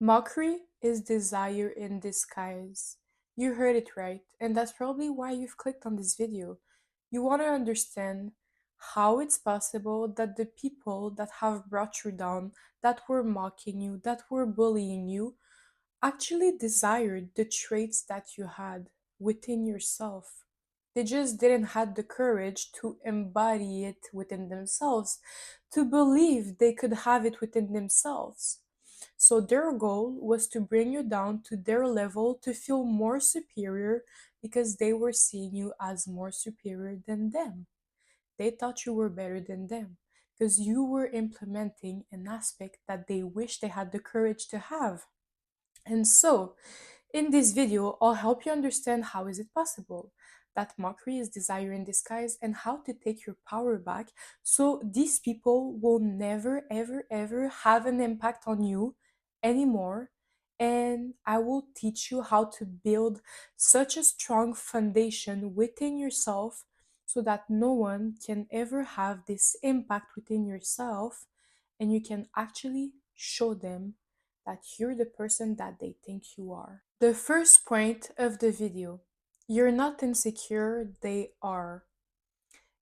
Mockery is desire in disguise. You heard it right, and that's probably why you've clicked on this video. You want to understand how it's possible that the people that have brought you down, that were mocking you, that were bullying you, actually desired the traits that you had within yourself. They just didn't have the courage to embody it within themselves, to believe they could have it within themselves. So their goal was to bring you down to their level to feel more superior because they were seeing you as more superior than them. They thought you were better than them because you were implementing an aspect that they wish they had the courage to have. And so, in this video, I'll help you understand how is it possible that mockery is desire in disguise and how to take your power back so these people will never ever ever have an impact on you anymore. And I will teach you how to build such a strong foundation within yourself so that no one can ever have this impact within yourself and you can actually show them that you're the person that they think you are. The first point of the video, you're not insecure, they are.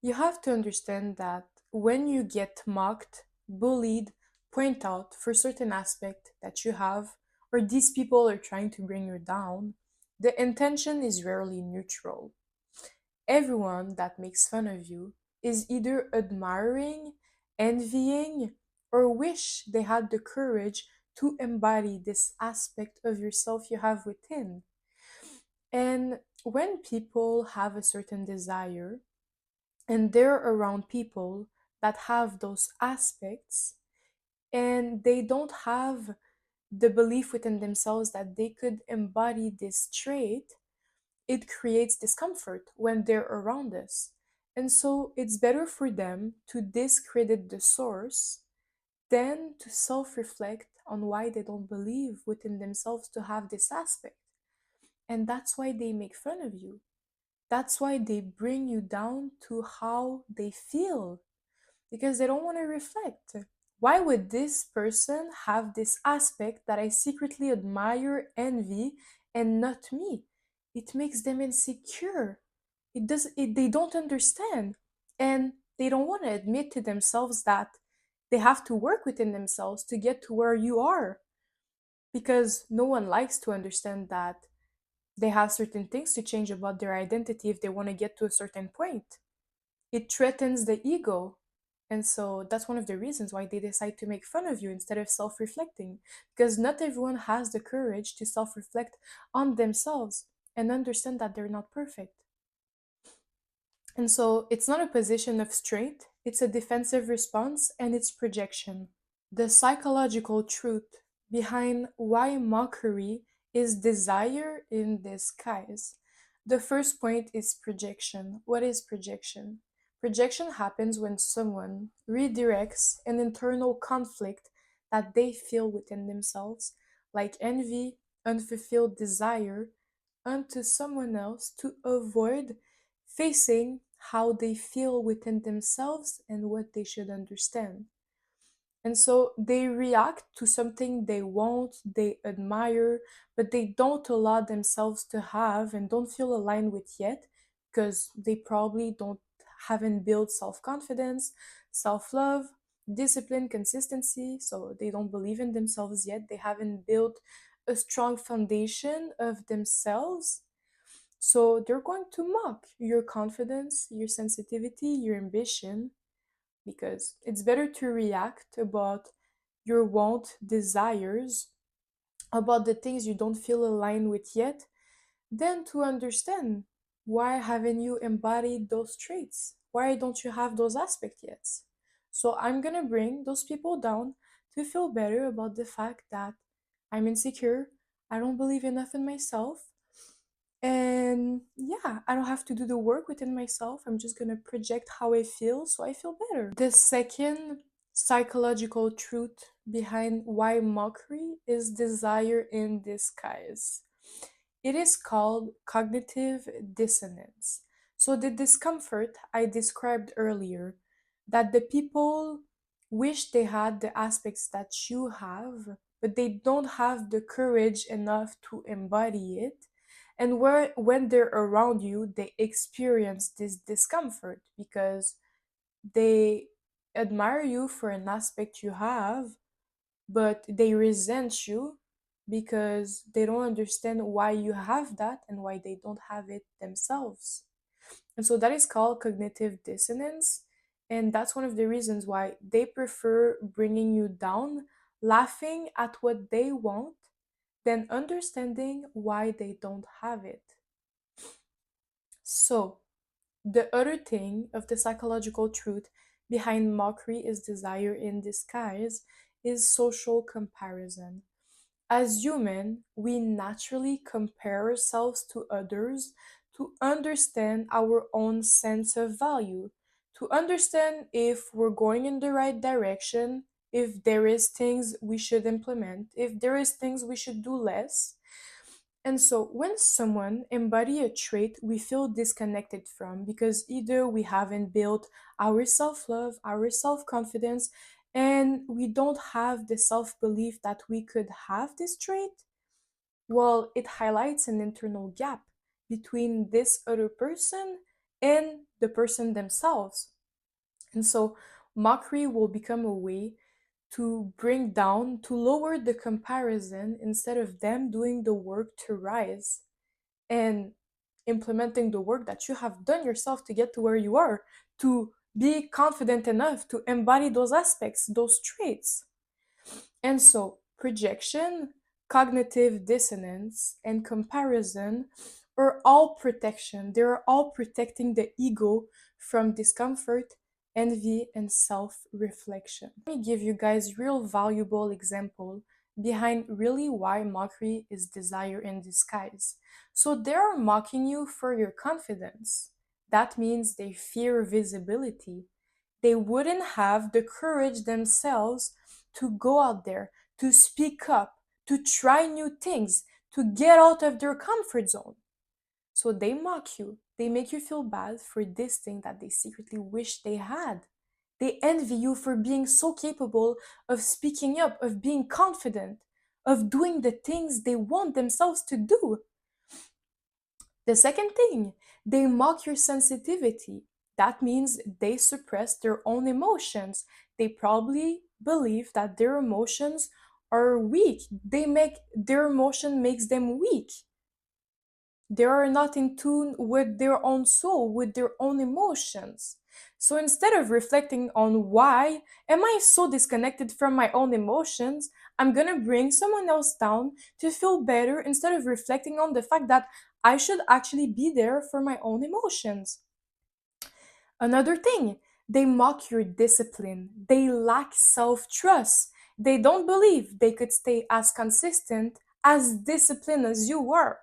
You have to understand that when you get mocked, bullied, point out for certain aspect that you have, or these people are trying to bring you down, the intention is rarely neutral. Everyone that makes fun of you is either admiring, envying, or wish they had the courage to embody this aspect of yourself you have within. And when people have a certain desire and they're around people that have those aspects and they don't have the belief within themselves that they could embody this trait, it creates discomfort when they're around us. And so it's better for them to discredit the source than to self reflect on why they don't believe within themselves to have this aspect. And that's why they make fun of you. That's why they bring you down to how they feel because they don't want to reflect. Why would this person have this aspect that I secretly admire, envy, and not me? It makes them insecure. They don't understand. And they don't want to admit to themselves that they have to work within themselves to get to where you are. Because no one likes to understand that they have certain things to change about their identity if they want to get to a certain point. It threatens the ego. And so that's one of the reasons why they decide to make fun of you instead of self reflecting. Because not everyone has the courage to self reflect on themselves and understand that they're not perfect. And so it's not a position of strength, it's a defensive response and it's projection. The psychological truth behind why mockery is desire in disguise. The first point is projection. What is projection? Projection happens when someone redirects an internal conflict that they feel within themselves, like envy, unfulfilled desire, onto someone else to avoid facing how they feel within themselves and what they should understand. And so they react to something they want, they admire, but they don't allow themselves to have and don't feel aligned with yet because they probably don't haven't built self-confidence, self-love, discipline, consistency, so they don't believe in themselves yet. They haven't built a strong foundation of themselves. So they're going to mock your confidence, your sensitivity, your ambition, because it's better to react about your want desires, about the things you don't feel aligned with yet, than to understand why haven't you embodied those traits? Why don't you have those aspects yet? So I'm gonna bring those people down to feel better about the fact that I'm insecure, I don't believe enough in myself, and yeah, I don't have to do the work within myself. I'm just gonna project how I feel so I feel better. The second psychological truth behind why mockery is desire in disguise. It is called cognitive dissonance. So, the discomfort I described earlier, that the people wish they had the aspects that you have, but they don't have the courage enough to embody it. And when they're around you, they experience this discomfort because they admire you for an aspect you have, but they resent you because they don't understand why you have that and why they don't have it themselves. And so that is called cognitive dissonance. And that's one of the reasons why they prefer bringing you down, laughing at what they want, than understanding why they don't have it. So, the other thing of the psychological truth behind mockery is desire in disguise is social comparison. As human, we naturally compare ourselves to others to understand our own sense of value, to understand if we're going in the right direction, if there is things we should implement, if there is things we should do less. And so when someone embody a trait we feel disconnected from because either we haven't built our self-love, our self-confidence, and we don't have the self-belief that we could have this trait, well, it highlights an internal gap between this other person and the person themselves. And so mockery will become a way to bring down, to lower the comparison instead of them doing the work to rise and implementing the work that you have done yourself to get to where you are, to be confident enough to embody those aspects, those traits. And so, projection, cognitive dissonance, and comparison are all protection. They're all protecting the ego from discomfort, envy, and self reflection. Let me give you guys real valuable example behind really why mockery is desire in disguise. So they are mocking you for your confidence. That means they fear visibility. They wouldn't have the courage themselves to go out there, to speak up, to try new things, to get out of their comfort zone. So they mock you. They make you feel bad for this thing that they secretly wish they had. They envy you for being so capable of speaking up, of being confident, of doing the things they want themselves to do. The second thing, they mock your sensitivity. That means they suppress their own emotions. They probably believe that their emotions are weak. They make their emotion makes them weak. They are not in tune with their own soul, with their own emotions. So instead of reflecting on why am I so disconnected from my own emotions, I'm gonna bring someone else down to feel better instead of reflecting on the fact that I should actually be there for my own emotions. Another thing, they mock your discipline. They lack self trust. They don't believe they could stay as consistent, as disciplined as you are.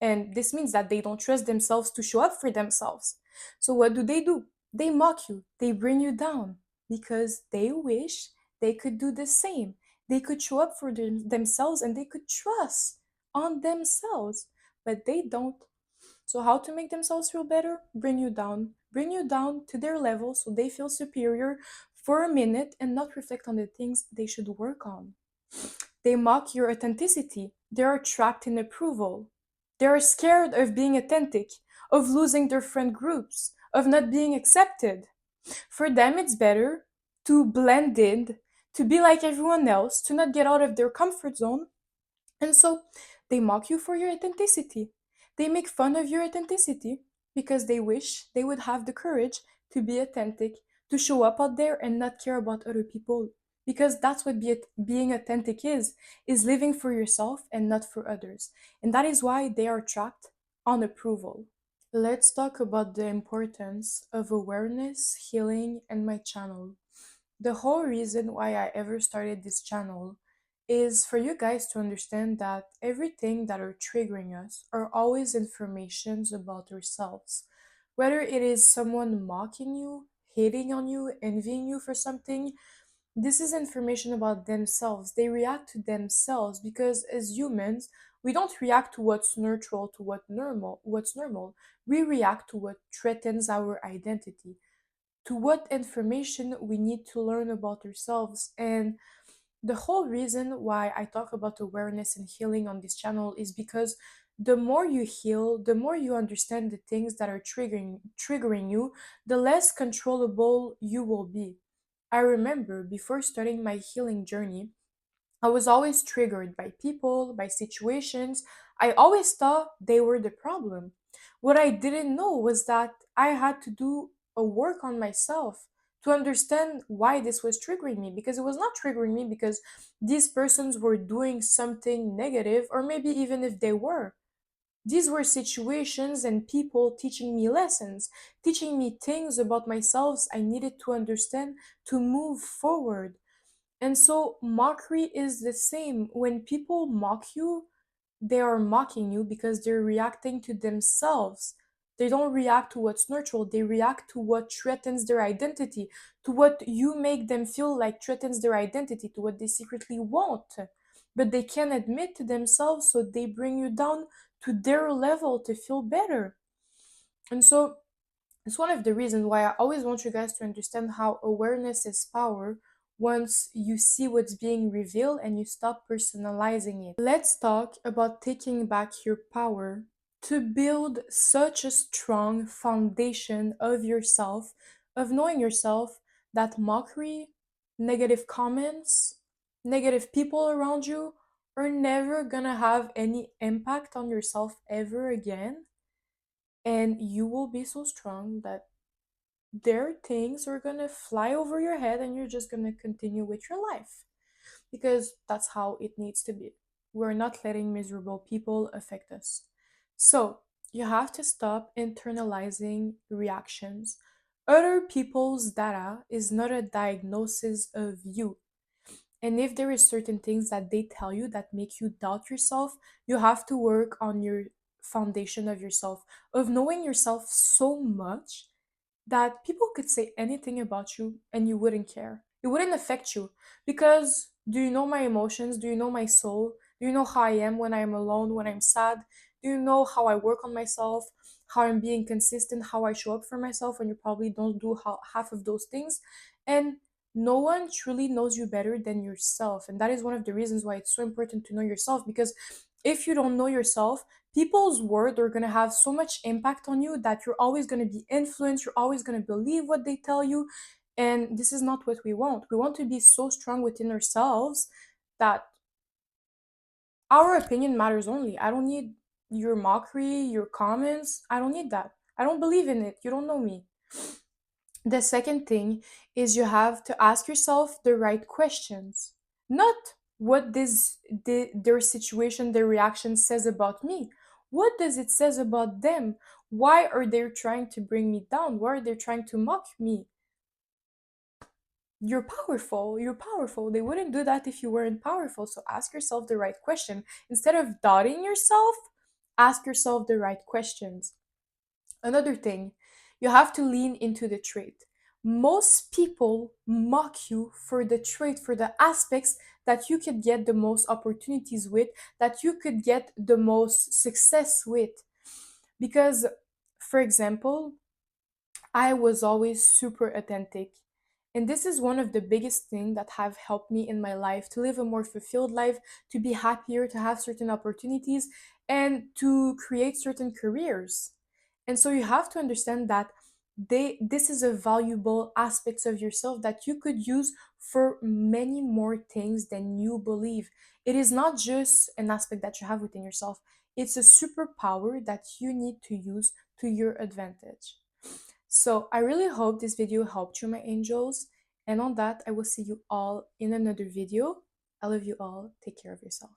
And this means that they don't trust themselves to show up for themselves. So what do? They mock you, they bring you down because they wish they could do the same. They could show up for themselves and they could trust on themselves, but they don't. So how to make themselves feel better? Bring you down. Bring you down to their level so they feel superior for a minute and not reflect on the things they should work on. They mock your authenticity. They are trapped in approval. They are scared of being authentic, of losing their friend groups, of not being accepted. For them, it's better to blend in, to be like everyone else, to not get out of their comfort zone. And so they mock you for your authenticity. They make fun of your authenticity because they wish they would have the courage to be authentic, to show up out there and not care about other people. Because that's what being authentic is living for yourself and not for others. And that is why they are trapped on approval. Let's talk about the importance of awareness, healing, and my channel. The whole reason why I ever started this channel is for you guys to understand that everything that are triggering us are always informations about ourselves. Whether it is someone mocking you, hating on you, envying you for something, this is information about themselves. They react to themselves because as humans, we don't react to what's neutral, to what's normal. We react to what threatens our identity, to what information we need to learn about ourselves. And The whole reason why I talk about awareness and healing on this channel is because the more you heal, the more you understand the things that are triggering you, the less controllable you will be. I remember before starting my healing journey, I was always triggered by people, by situations. I always thought they were the problem. What I didn't know was that I had to do a work on myself to understand why this was triggering me, because it was not triggering me because these persons were doing something negative, or maybe even if they were. These were situations and people teaching me lessons, teaching me things about myself I needed to understand to move forward. And so mockery is the same. When people mock you, they are mocking you because they're reacting to themselves. They don't react to what's neutral, they react to what threatens their identity, to what you make them feel like threatens their identity, to what they secretly want. But they can't admit to themselves, so they bring you down to their level to feel better. And so it's one of the reasons why I always want you guys to understand how awareness is power once you see what's being revealed and you stop personalizing it. Let's talk about taking back your power to build such a strong foundation of yourself, of knowing yourself, that mockery, negative comments, negative people around you are never gonna have any impact on yourself ever again, and you will be so strong that their things are gonna fly over your head and you're just gonna continue with your life, because that's how it needs to be. We're not letting miserable people affect us. So you have to stop internalizing reactions. Other people's data is not a diagnosis of you. And if there is certain things that they tell you that make you doubt yourself, you have to work on your foundation of yourself, of knowing yourself so much that people could say anything about you and you wouldn't care. It wouldn't affect you, because do you know my emotions? Do you know my soul? Do you know how I am when I'm alone, when I'm sad? Do you know how I work on myself? How I'm being consistent, how I show up for myself when you probably don't do half of those things? And no one truly knows you better than yourself. And that is one of the reasons why it's so important to know yourself, because if you don't know yourself, people's words are going to have so much impact on you that you're always going to be influenced, you're always going to believe what they tell you, and this is not what we want. We want to be so strong within ourselves that our opinion matters only. I don't need your mockery, your comments. I don't need that. I don't believe in it. You don't know me. The second thing is you have to ask yourself the right questions. Not what their situation, their reaction says about me. What does it says about them? Why are they trying to bring me down? Why are they trying to mock me? You're powerful. You're powerful. They wouldn't do that if you weren't powerful. So ask yourself the right question. Instead of doubting yourself, ask yourself the right questions. Another thing, you have to lean into the trait. Most people mock you for the trait, for the aspects that you could get the most opportunities with, that you could get the most success with. Because, for example, I was always super authentic. And this is one of the biggest things that have helped me in my life to live a more fulfilled life, to be happier, to have certain opportunities, and to create certain careers. And so you have to understand that this is a valuable aspects of yourself that you could use for many more things than you believe. It is not just an aspect that you have within yourself. It's a superpower that you need to use to your advantage. So I really hope this video helped you, my angels. And on that, I will see you all in another video. I love you all. Take care of yourself.